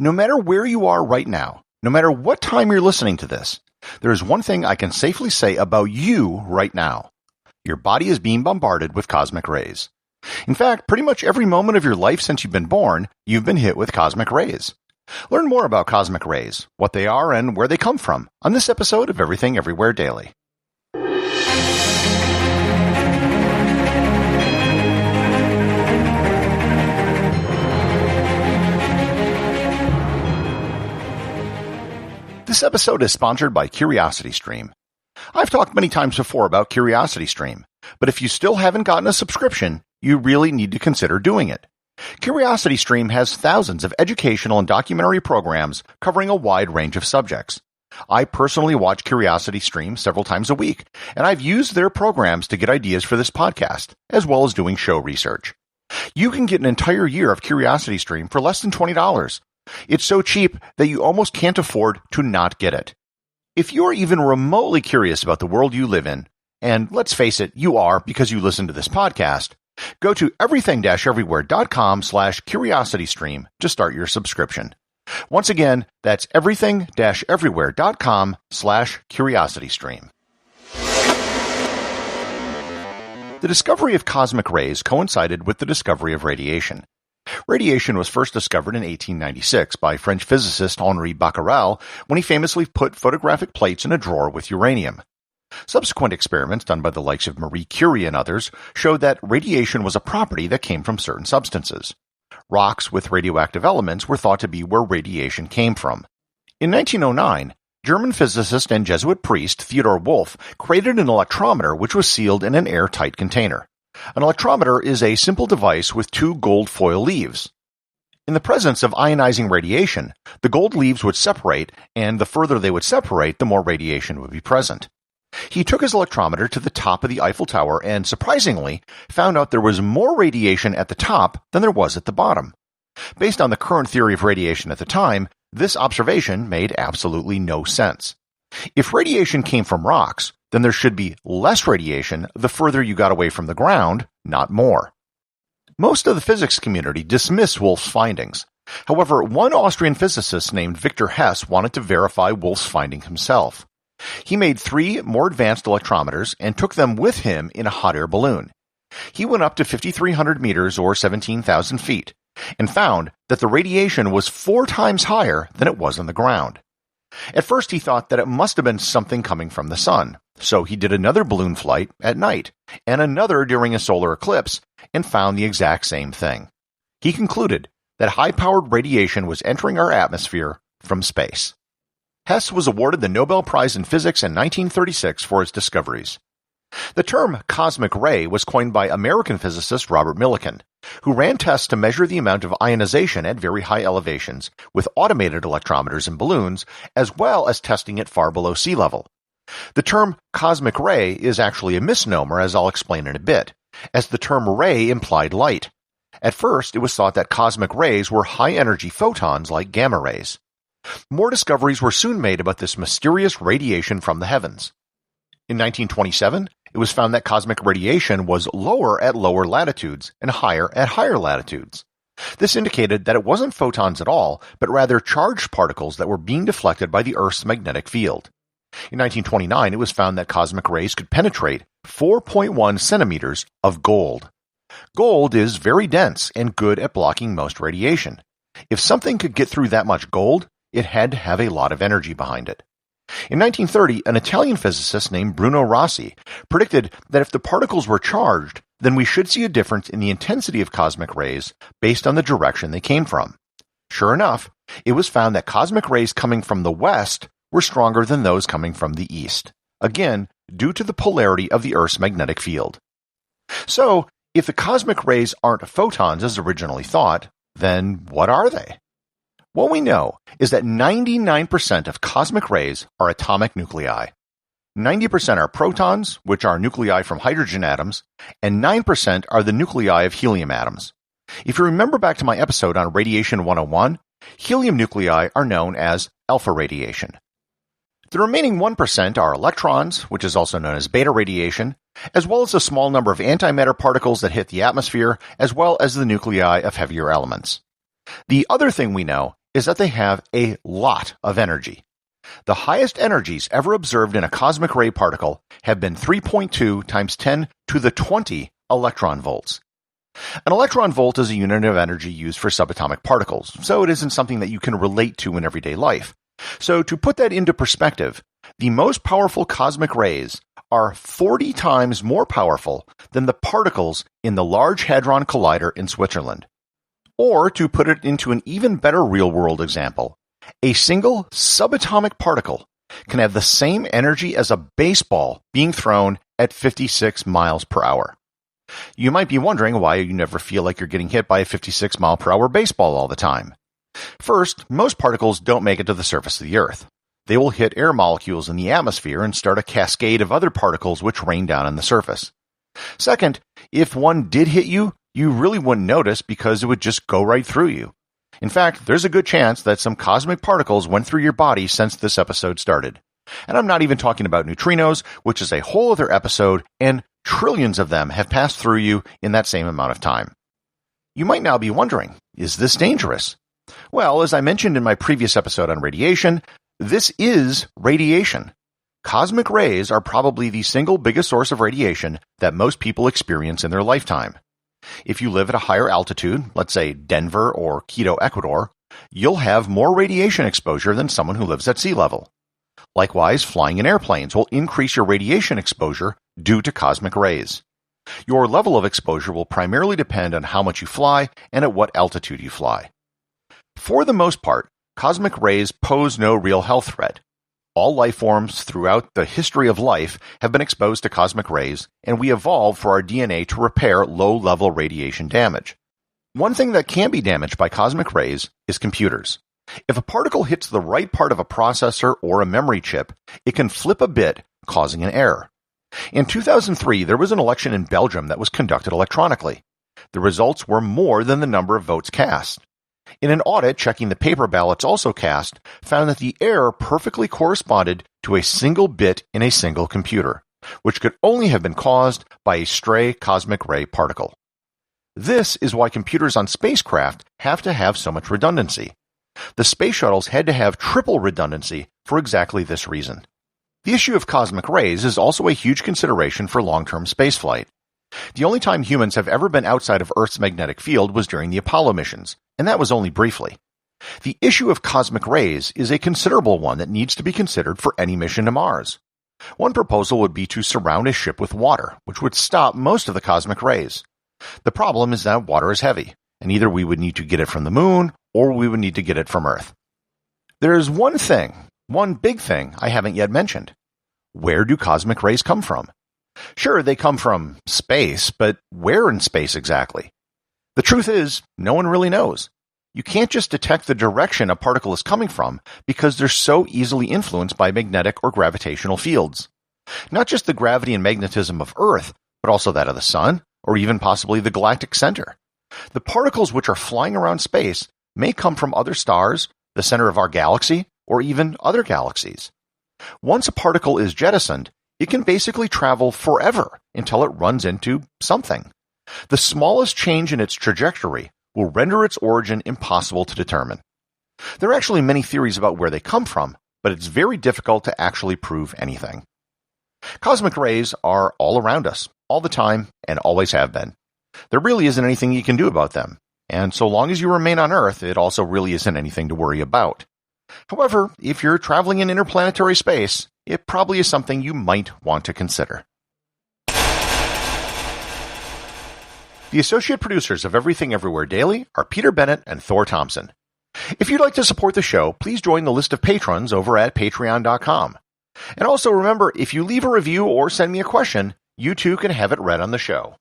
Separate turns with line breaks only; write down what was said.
No matter where you are right now, no matter what time you're listening to this, there is one thing I can safely say about you right now. Your body is being bombarded with cosmic rays. In fact, pretty much every moment of your life since you've been born, you've been hit with cosmic rays. Learn more about cosmic rays, what they are, and where they come from on this episode of Everything Everywhere Daily. This episode is sponsored by CuriosityStream. I've talked many times before about CuriosityStream, but if you still haven't gotten a subscription, you really need to consider doing it. CuriosityStream has thousands of educational and documentary programs covering a wide range of subjects. I personally watch CuriosityStream several times a week, and I've used their programs to get ideas for this podcast, as well as doing show research. You can get an entire year of CuriosityStream for less than $20. It's so cheap that you almost can't afford to not get it. If you're even remotely curious about the world you live in, and let's face it, you are because you listen to this podcast, go to everything-everywhere.com/curiositystream to start your subscription. Once again, that's everything-everywhere.com/curiositystream. The discovery of cosmic rays coincided with the discovery of radiation. Radiation was first discovered in 1896 by French physicist Henri Becquerel when he famously put photographic plates in a drawer with uranium. Subsequent experiments done by the likes of Marie Curie and others showed that radiation was a property that came from certain substances. Rocks with radioactive elements were thought to be where radiation came from. In 1909, German physicist and Jesuit priest Theodor Wolff created an electrometer which was sealed in an airtight container. An electrometer is a simple device with two gold foil leaves. In the presence of ionizing radiation, the gold leaves would separate, and the further they would separate, the more radiation would be present. He took his electrometer to the top of the Eiffel Tower and, surprisingly, found out there was more radiation at the top than there was at the bottom. Based on the current theory of radiation at the time, this observation made absolutely no sense. If radiation came from rocks, then there should be less radiation the further you got away from the ground, not more. Most of the physics community dismissed Wolff's findings. However, one Austrian physicist named Victor Hess wanted to verify Wolff's finding himself. He made 3 more advanced electrometers and took them with him in a hot air balloon. He went up to 5,300 meters or 17,000 feet and found that the radiation was 4 times higher than it was on the ground. At first he thought that it must have been something coming from the sun, so he did another balloon flight at night and another during a solar eclipse and found the exact same thing. He concluded that high-powered radiation was entering our atmosphere from space. Hess was awarded the Nobel Prize in Physics in 1936 for his discoveries. The term cosmic ray was coined by American physicist Robert Millikan, who ran tests to measure the amount of ionization at very high elevations with automated electrometers and balloons, as well as testing it far below sea level. The term cosmic ray is actually a misnomer, as I'll explain in a bit, as the term ray implied light. At first, it was thought that cosmic rays were high-energy photons like gamma rays. More discoveries were soon made about this mysterious radiation from the heavens. In 1927, it was found that cosmic radiation was lower at lower latitudes and higher at higher latitudes. This indicated that it wasn't photons at all, but rather charged particles that were being deflected by the Earth's magnetic field. In 1929, it was found that cosmic rays could penetrate 4.1 centimeters of gold. Gold is very dense and good at blocking most radiation. If something could get through that much gold, it had to have a lot of energy behind it. In 1930, an Italian physicist named Bruno Rossi predicted that if the particles were charged, then we should see a difference in the intensity of cosmic rays based on the direction they came from. Sure enough, it was found that cosmic rays coming from the west were stronger than those coming from the east, again, due to the polarity of the Earth's magnetic field. So, if the cosmic rays aren't photons as originally thought, then what are they? What we know is that 99% of cosmic rays are atomic nuclei. 90% are protons, which are nuclei from hydrogen atoms, and 9% are the nuclei of helium atoms. If you remember back to my episode on Radiation 101, helium nuclei are known as alpha radiation. The remaining 1% are electrons, which is also known as beta radiation, as well as a small number of antimatter particles that hit the atmosphere, as well as the nuclei of heavier elements. The other thing we know is that they have a lot of energy. The highest energies ever observed in a cosmic ray particle have been 3.2 times 10 to the 20 electron volts. An electron volt is a unit of energy used for subatomic particles, so it isn't something that you can relate to in everyday life. So to put that into perspective, the most powerful cosmic rays are 40 times more powerful than the particles in the Large Hadron Collider in Switzerland. Or, to put it into an even better real-world example, a single subatomic particle can have the same energy as a baseball being thrown at 56 miles per hour. You might be wondering why you never feel like you're getting hit by a 56 mile per hour baseball all the time. First, most particles don't make it to the surface of the Earth. They will hit air molecules in the atmosphere and start a cascade of other particles which rain down on the surface. Second, if one did hit you, you really wouldn't notice because it would just go right through you. In fact, there's a good chance that some cosmic particles went through your body since this episode started. And I'm not even talking about neutrinos, which is a whole other episode, and trillions of them have passed through you in that same amount of time. You might now be wondering, is this dangerous? Well, as I mentioned in my previous episode on radiation, this is radiation. Cosmic rays are probably the single biggest source of radiation that most people experience in their lifetime. If you live at a higher altitude, let's say Denver or Quito, Ecuador, you'll have more radiation exposure than someone who lives at sea level. Likewise, flying in airplanes will increase your radiation exposure due to cosmic rays. Your level of exposure will primarily depend on how much you fly and at what altitude you fly. For the most part, cosmic rays pose no real health threat. All life forms throughout the history of life have been exposed to cosmic rays, and we evolved for our DNA to repair low-level radiation damage. One thing that can be damaged by cosmic rays is computers. If a particle hits the right part of a processor or a memory chip, it can flip a bit, causing an error. In 2003, there was an election in Belgium that was conducted electronically. The results were more than the number of votes cast. In an audit checking the paper ballots also cast, found that the error perfectly corresponded to a single bit in a single computer, which could only have been caused by a stray cosmic ray particle. This is why computers on spacecraft have to have so much redundancy. The space shuttles had to have triple redundancy for exactly this reason. The issue of cosmic rays is also a huge consideration for long-term spaceflight. The only time humans have ever been outside of Earth's magnetic field was during the Apollo missions, and that was only briefly. The issue of cosmic rays is a considerable one that needs to be considered for any mission to Mars. One proposal would be to surround a ship with water, which would stop most of the cosmic rays. The problem is that water is heavy, and either we would need to get it from the moon, or we would need to get it from Earth. There is one big thing I haven't yet mentioned. Where do cosmic rays come from? Sure, they come from space, but where in space exactly? The truth is, no one really knows. You can't just detect the direction a particle is coming from because they're so easily influenced by magnetic or gravitational fields. Not just the gravity and magnetism of Earth, but also that of the Sun, or even possibly the galactic center. The particles which are flying around space may come from other stars, the center of our galaxy, or even other galaxies. Once a particle is jettisoned, it can basically travel forever until it runs into something. The smallest change in its trajectory will render its origin impossible to determine. There are actually many theories about where they come from, but it's very difficult to actually prove anything. Cosmic rays are all around us, all the time, and always have been. There really isn't anything you can do about them, and so long as you remain on Earth, it also really isn't anything to worry about. However, if you're traveling in interplanetary space, it probably is something you might want to consider. The associate producers of Everything Everywhere Daily are Peter Bennett and Thor Thomsen. If you'd like to support the show, please join the list of patrons over at patreon.com. And also remember, if you leave a review or send me a question, you too can have it read on the show.